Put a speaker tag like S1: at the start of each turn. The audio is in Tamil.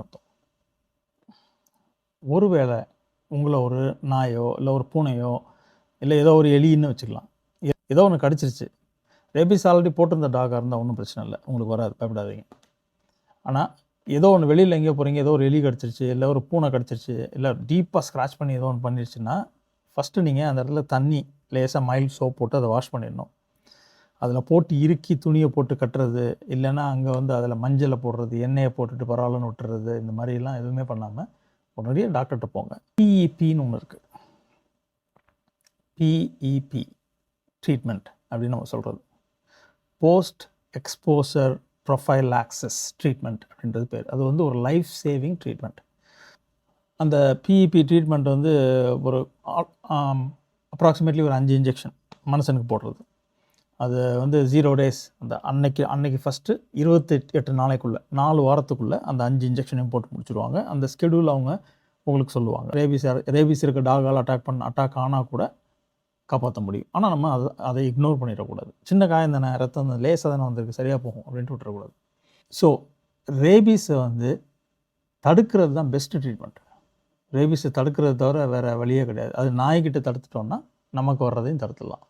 S1: அர்த்தம். ஒருவேளை உங்களை ஒரு நாயோ இல்லை ஒரு பூனையோ இல்லை ஏதோ ஒரு எலின்னு வச்சுக்கலாம், ஏதோ ஒன்று கடிச்சிருச்சு. ரேபிஸ் ஆல்ரெடி போட்டிருந்த டாகாக இருந்தால் ஒன்றும் பிரச்சனை இல்லை, உங்களுக்கு வராது, பயப்படாதீங்க. ஆனால் ஏதோ ஒன்று வெளியில் எங்கேயோ போகிறீங்க, ஏதோ ஒரு எலி கடிச்சிருச்சு இல்லை ஒரு பூனை கடிச்சிருச்சு இல்லை டீப்பாக ஸ்க்ராட்ச் பண்ணி ஏதோ ஒன்று பண்ணிடுச்சுன்னா ஃபஸ்ட்டு நீங்கள் அந்த இடத்துல தண்ணி லேசாக மைல்ட் சோப் போட்டு அதை வாஷ் பண்ணிடணும். அதில் போட்டு இறுக்கி துணியை போட்டு கட்டுறது, இல்லைன்னா அங்கே வந்து அதில் மஞ்சளை போடுறது, எண்ணெயை போட்டுட்டு பரவாயில்லன்னு விட்டுறது, இந்த மாதிரிலாம் எதுவுமே பண்ணாமல் உடனடியே டாக்டர்கிட்ட போங்க. பிஇபின்னு ஒன்று இருக்குது, பிஇபி ட்ரீட்மெண்ட் அப்படின்னு நம்ம சொல்கிறது, போஸ்ட் எக்ஸ்போசர் ப்ரொஃபைலாக்சிஸ் ட்ரீட்மெண்ட் அப்படின்றது பேர். அது வந்து ஒரு லைஃப் சேவிங் ட்ரீட்மெண்ட். அந்த பிஇபி ட்ரீட்மெண்ட் வந்து ஒரு அப்ராக்சிமேட்லி ஒரு 5 இன்ஜெக்ஷன் மனுஷனுக்கு போடுறது. அது வந்து 0 days, அந்த அன்னைக்கு ஃபஸ்ட்டு 28 நாளைக்குள்ளே 4 வாரத்துக்குள்ளே அந்த 5 இன்ஜெக்ஷனையும் போட்டு முடிச்சுடுவாங்க. அந்த ஸ்கெடியூல் அவங்க உங்களுக்கு சொல்லுவாங்க. ரேபிஸ் இருக்க டாகால் அட்டாக் ஆனால் கூட காப்பாற்ற முடியும். ஆனால் நம்ம அதை இக்னோர் பண்ணிடக்கூடாது. சின்ன காயம் தானே, ரத்தம் லேசாக தானே வந்திருக்கு, சரியாக போகும் அப்படின்ட்டு விட்டுறக்கூடாது. ஸோ ரேபிஸை வந்து தடுக்கிறது தான் பெஸ்ட்டு ட்ரீட்மெண்ட். ரேபிஸை தடுக்கிறது தவிர வேறு வழியே கிடையாது. அது நாய்கிட்ட தடுத்துட்டோன்னா நமக்கு வர்றதையும் தடுத்துடலாம்.